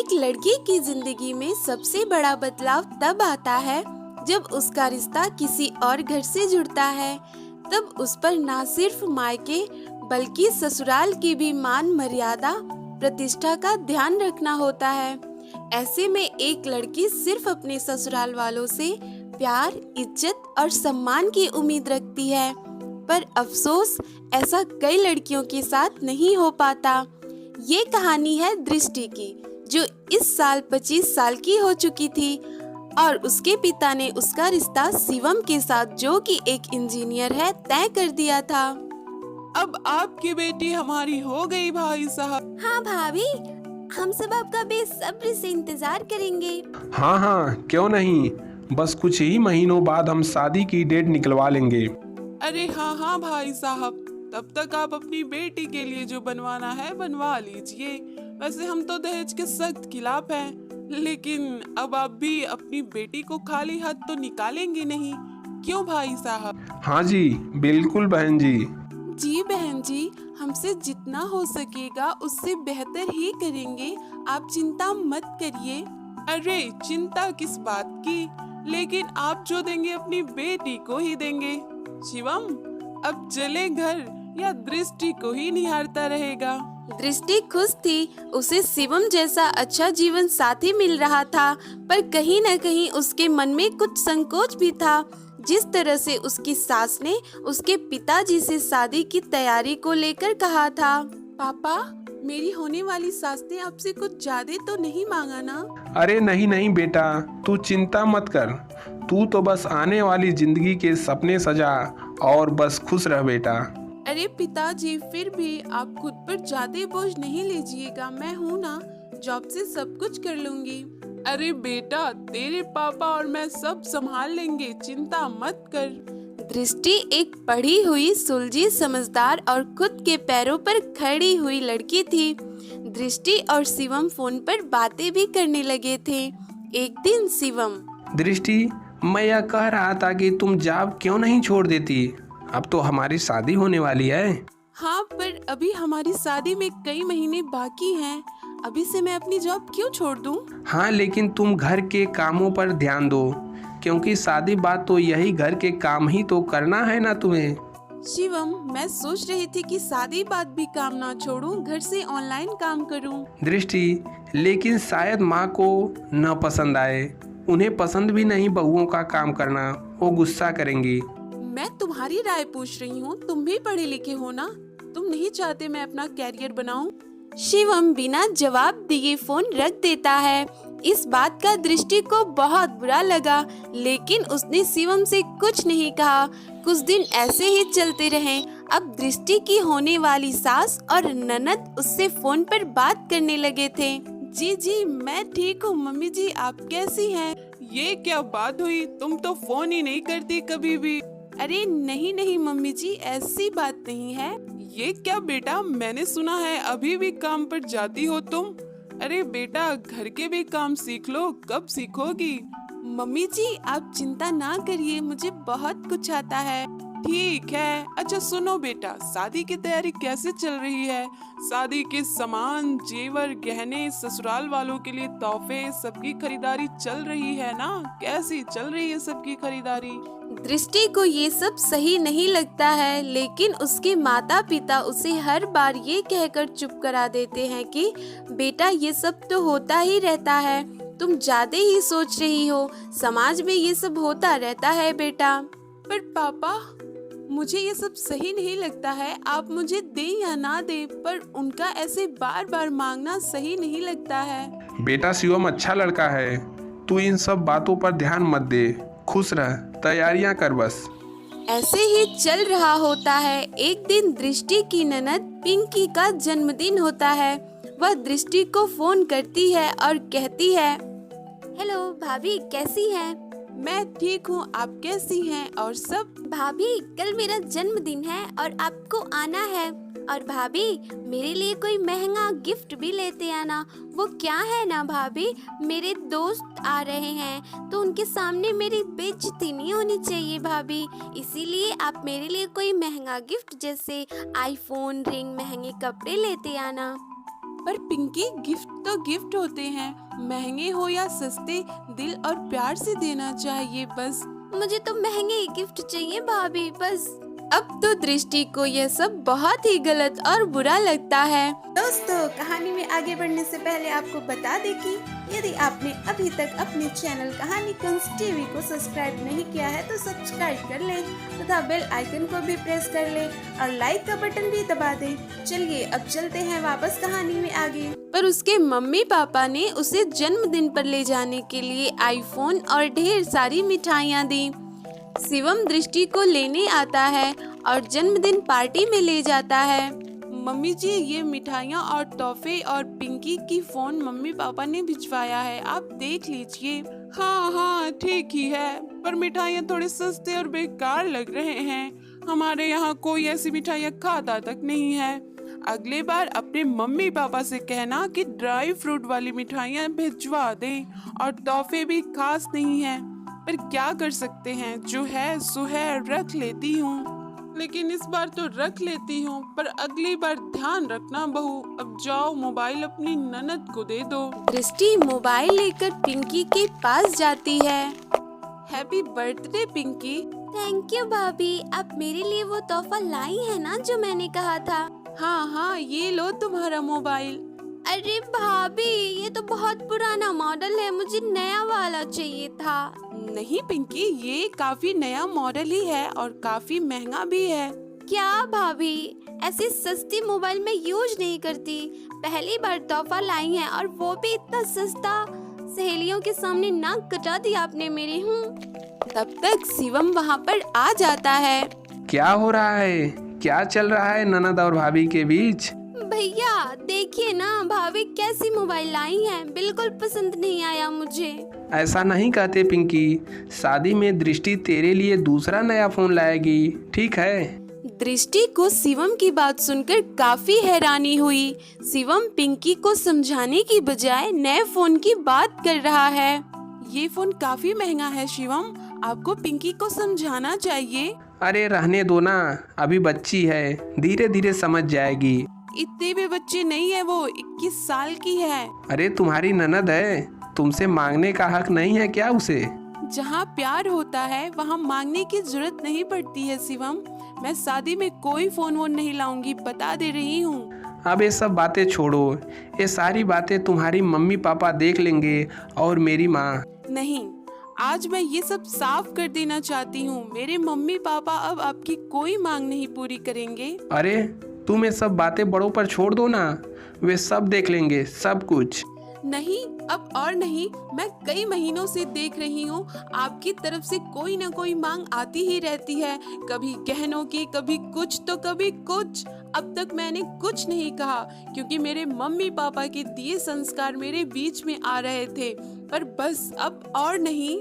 एक लड़की की जिंदगी में सबसे बड़ा बदलाव तब आता है जब उसका रिश्ता किसी और घर से जुड़ता है। तब उस पर ना सिर्फ मायके बल्कि ससुराल की भी मान मर्यादा प्रतिष्ठा का ध्यान रखना होता है। ऐसे में एक लड़की सिर्फ अपने ससुराल वालों से प्यार, इज्जत और सम्मान की उम्मीद रखती है, पर अफसोस ऐसा कई लड़कियों के साथ नहीं हो पाता। ये कहानी है दृष्टि की, जो इस साल 25 साल की हो चुकी थी और उसके पिता ने उसका रिश्ता शिवम के साथ, जो कि एक इंजीनियर है, तय कर दिया था। अब आपकी बेटी हमारी हो गई भाई साहब। हाँ भाभी, हम सब आपका बेसब्री से इंतजार करेंगे। हाँ हाँ, क्यों नहीं। बस कुछ ही महीनों बाद हम शादी की डेट निकलवा लेंगे। अरे हाँ भाई साहब, तब तक आप अपनी बेटी के लिए जो बनवाना है बनवा लीजिए। वैसे हम तो दहेज के सख्त खिलाफ हैं, लेकिन अब आप भी अपनी बेटी को खाली हाथ तो निकालेंगे नहीं, क्यों भाई साहब? हाँ जी, बिल्कुल बहन जी। जी बहन जी, हमसे जितना हो सकेगा उससे बेहतर ही करेंगे, आप चिंता मत करिए। अरे चिंता किस बात की, लेकिन आप जो देंगे अपनी बेटी को ही देंगे। शिवम अब चले घर या दृष्टि को ही निहारता रहेगा? दृष्टि खुश थी, उसे शिवम जैसा अच्छा जीवन साथी मिल रहा था, पर कहीं न कहीं उसके मन में कुछ संकोच भी था। जिस तरह से उसकी सास ने उसके पिताजी से शादी की तैयारी को लेकर कहा था। पापा, मेरी होने वाली सास ने आपसे कुछ ज्यादा तो नहीं मांगा ना? अरे नहीं नहीं बेटा, तू चिंता मत कर। तू तो बस आने वाली जिंदगी के सपने सजा और बस खुश रह बेटा। अरे पिताजी, फिर भी आप खुद पर ज्यादा बोझ नहीं लीजिएगा, मैं हूँ ना, जॉब से सब कुछ कर लूंगी। अरे बेटा, तेरे पापा और मैं सब संभाल लेंगे, चिंता मत कर। दृष्टि एक पढ़ी हुई, सुलझी, समझदार और खुद के पैरों पर खड़ी हुई लड़की थी। दृष्टि और शिवम फोन पर बातें भी करने लगे थे। एक दिन शिवम, दृष्टि, मैं यह कह रहा था कि तुम जॉब क्यों नहीं छोड़ देती? अब तो हमारी शादी होने वाली है। हाँ, पर अभी हमारी शादी में कई महीने बाकी हैं। अभी से मैं अपनी जॉब क्यों छोड़ दूं? हाँ, लेकिन तुम घर के कामों पर ध्यान दो, क्योंकि शादी बाद तो यही घर के काम ही तो करना है ना तुम्हें। शिवम, मैं सोच रही थी कि शादी बाद भी काम ना छोड़ूं, घर से ऑनलाइन काम करूं। दृष्टि, लेकिन शायद माँ को न पसंद आए। उन्हें पसंद भी नहीं बहुओं का काम करना, वो गुस्सा करेंगी। मैं तुम्हारी राय पूछ रही हूँ, तुम भी पढ़े लिखे हो ना? तुम नहीं चाहते मैं अपना कैरियर बनाऊं? शिवम बिना जवाब दिए फोन रख देता है। इस बात का दृष्टि को बहुत बुरा लगा, लेकिन उसने शिवम से कुछ नहीं कहा। कुछ दिन ऐसे ही चलते रहे। अब दृष्टि की होने वाली सास और ननद उससे फोन पर बात करने लगे थे। जी जी, मैं ठीक हूँ। मम्मी जी, आप कैसी हैं? ये क्या बात हुई, तुम तो फोन ही नहीं करती कभी भी। अरे नहीं नहीं मम्मी जी, ऐसी बात नहीं है। ये क्या बेटा, मैंने सुना है अभी भी काम पर जाती हो तुम? अरे बेटा, घर के भी काम सीख लो, कब सीखोगी? मम्मी जी, आप चिंता ना करिए, मुझे बहुत कुछ आता है। ठीक है। अच्छा सुनो बेटा, शादी की तैयारी कैसे चल रही है? शादी के सामान, जेवर, गहने, ससुराल वालों के लिए तोहफे, सबकी खरीदारी चल रही है ना? कैसी चल रही है सबकी खरीदारी? दृष्टि को ये सब सही नहीं लगता है, लेकिन उसके माता पिता उसे हर बार ये कहकर चुप करा देते हैं कि बेटा, ये सब तो होता ही रहता है, तुम ज्यादा ही सोच रही हो, समाज में ये सब होता रहता है बेटा। पर पापा, मुझे ये सब सही नहीं लगता है। आप मुझे दें या ना दें, पर उनका ऐसे बार बार मांगना सही नहीं लगता है। बेटा, शिवम अच्छा लड़का है, तू इन सब बातों पर ध्यान मत दे, खुश रह, तैयारियां कर बस। ऐसे ही चल रहा होता है। एक दिन दृष्टि की ननद पिंकी का जन्मदिन होता है। वह दृष्टि को फोन करती है और कहती है, हेलो भाभी, कैसी हैं? मैं ठीक हूँ, आप कैसी हैं और सब? भाभी, कल मेरा जन्मदिन है और आपको आना है। और भाभी, मेरे लिए कोई महंगा गिफ्ट भी लेते आना। वो क्या है ना भाभी, मेरे दोस्त आ रहे हैं तो उनके सामने मेरी बेइज्जती नहीं होनी चाहिए भाभी, इसीलिए आप मेरे लिए कोई महंगा गिफ्ट जैसे आईफोन, रिंग, महंगे कपड़े लेते आना। पर पिंकी, गिफ्ट तो गिफ्ट होते हैं, महंगे हो या सस्ते, दिल और प्यार से देना चाहिए बस। मुझे तो महंगे ही गिफ्ट चाहिए भाभी बस। अब तो दृष्टि को यह सब बहुत ही गलत और बुरा लगता है। दोस्तों, कहानी में आगे बढ़ने से पहले आपको बता दें कि यदि आपने अभी तक अपने चैनल कहानी कुंज टीवी को सब्सक्राइब नहीं किया है तो सब्सक्राइब कर लें तथा बेल आइकन को भी प्रेस कर लें और लाइक का बटन भी दबा दें। चलिए अब चलते हैं वापस कहानी में आगे। पर उसके मम्मी पापा ने उसे जन्मदिन पर ले जाने के लिए आईफोन और ढेर सारी मिठाइयाँ दी। शिवम दृष्टि को लेने आता है और जन्मदिन पार्टी में ले जाता है। मम्मी जी, ये मिठाइयाँ और तोहफे और पिंकी की फोन मम्मी पापा ने भिजवाया है, आप देख लीजिए। हाँ हाँ ठीक ही है, पर मिठाइयाँ थोड़े सस्ते और बेकार लग रहे हैं। हमारे यहाँ कोई ऐसी मिठाइयाँ खाता तक नहीं है। अगले बार अपने मम्मी पापा से कहना कि ड्राई फ्रूट वाली मिठाइयाँ भिजवा दें और तोहफे भी खास नहीं है। पर क्या कर सकते हैं, जो है सो है, रख लेती हूँ। लेकिन इस बार तो रख लेती हूँ, पर अगली बार ध्यान रखना बहू। अब जाओ मोबाइल अपनी ननद को दे दो। दृष्टि मोबाइल लेकर पिंकी के पास जाती है। Happy birthday Pinky. Thank you भाभी, आप मेरे लिए वो तोहफा लाई है ना जो मैंने कहा था। हाँ हाँ, ये लो तुम्हारा मोबाइल। अरे भाभी, ये तो बहुत पुराना मॉडल है, मुझे नया वाला चाहिए था। नहीं पिंकी, ये काफी नया मॉडल ही है और काफी महंगा भी है। क्या भाभी, ऐसी सस्ती मोबाइल में यूज नहीं करती। पहली बार तोहफा लाई है और वो भी इतना सस्ता। सहेलियों के सामने नाक कटा दी आपने मेरी। तब तक शिवम वहाँ पर आ जाता है। क्या हो रहा है? क्या चल रहा है ननद और भाभी के बीच? भैया देखिए ना, भाभी कैसी मोबाइल लाई है, बिल्कुल पसंद नहीं आया मुझे। ऐसा नहीं कहते पिंकी, शादी में दृष्टि तेरे लिए दूसरा नया फोन लाएगी, ठीक है? दृष्टि को शिवम की बात सुनकर काफी हैरानी हुई। शिवम पिंकी को समझाने की बजाय नए फोन की बात कर रहा है। ये फोन काफी महंगा है शिवम, आपको पिंकी को समझाना चाहिए। अरे रहने दो ना, अभी बच्ची है, धीरे धीरे समझ जाएगी। इतने भी बच्चे नहीं है, वो 21 साल की है। अरे तुम्हारी ननद है, तुमसे मांगने का हक नहीं है क्या उसे? जहाँ प्यार होता है वहाँ मांगने की जरूरत नहीं पड़ती है शिवम। मैं शादी में कोई फोन वोन नहीं लाऊंगी, बता दे रही हूँ। अब ये सब बातें छोड़ो, ये सारी बातें तुम्हारी मम्मी पापा देख लेंगे और मेरी माँ। नहीं, आज मैं ये सब साफ कर देना चाहती हूँ। मेरे मम्मी पापा अब आपकी कोई मांग नहीं पूरी करेंगे। अरे तुम ये सब बातें बड़ों पर छोड़ दो ना, वे सब देख लेंगे, सब कुछ। नहीं, अब और नहीं। मैं कई महीनों से देख रही हूँ आपकी तरफ से कोई न कोई मांग आती ही रहती है, कभी गहनों की, कभी कुछ तो कभी कुछ। अब तक मैंने कुछ नहीं कहा क्योंकि मेरे मम्मी पापा के दिए संस्कार मेरे बीच में आ रहे थे, पर बस अब और नहीं।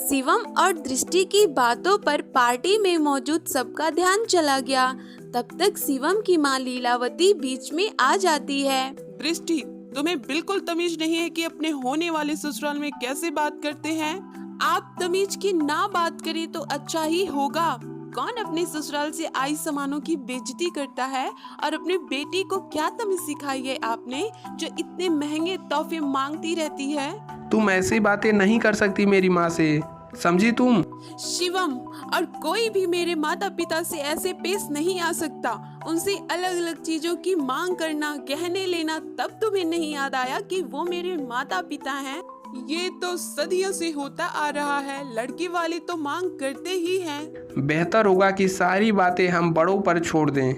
शिवम और दृष्टि की बातों पर पार्टी में मौजूद सबका ध्यान चला गया। तब तक शिवम की माँ लीलावती बीच में आ जाती है। दृष्टि, तुम्हें बिल्कुल तमीज नहीं है कि अपने होने वाले ससुराल में कैसे बात करते हैं। आप तमीज की ना बात करें तो अच्छा ही होगा। कौन अपने ससुराल से आई सामानों की बेइज्जती करता है, और अपनी बेटी को क्या तमीज सिखाई है आपने जो इतने महंगे तोहफे मांगती रहती है। तुम ऐसी बातें नहीं कर सकती मेरी माँ से, समझी तुम? शिवम, और कोई भी मेरे माता पिता से ऐसे पेश नहीं आ सकता। उनसे अलग अलग चीजों की मांग करना, गहने लेना, तब तुम्हें नहीं याद आया कि वो मेरे माता पिता हैं। ये तो सदियों से होता आ रहा है, लड़की वाले तो मांग करते ही हैं। बेहतर होगा कि सारी बातें हम बड़ों पर छोड़ दें।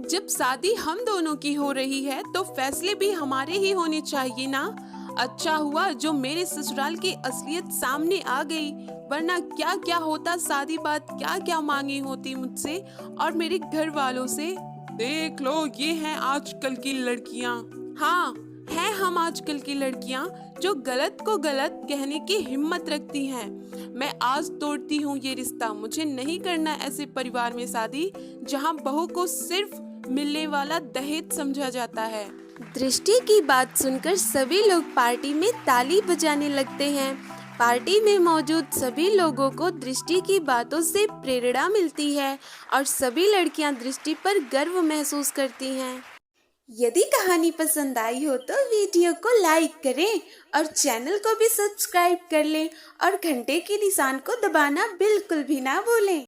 जब शादी हम दोनों की हो रही है तो फैसले भी हमारे ही होने चाहिए ना। अच्छा हुआ जो मेरे ससुराल की असलियत सामने आ गई, वरना क्या क्या होता शादी बाद, क्या क्या मांगी होती मुझसे और मेरे घर वालों से। देख लो, ये हैं आजकल की लड़कियां। हाँ, हैं हम आजकल की लड़कियां जो गलत को गलत कहने की हिम्मत रखती हैं। मैं आज तोड़ती हूँ ये रिश्ता। मुझे नहीं करना ऐसे परिवार में शादी जहाँ बहू को सिर्फ मिलने वाला दहेज समझा जाता है। दृष्टि की बात सुनकर सभी लोग पार्टी में ताली बजाने लगते हैं। पार्टी में मौजूद सभी लोगों को दृष्टि की बातों से प्रेरणा मिलती है और सभी लड़कियां दृष्टि पर गर्व महसूस करती हैं। यदि कहानी पसंद आई हो तो वीडियो को लाइक करें और चैनल को भी सब्सक्राइब कर लें और घंटे के निशान को दबाना बिल्कुल भी ना भूलें।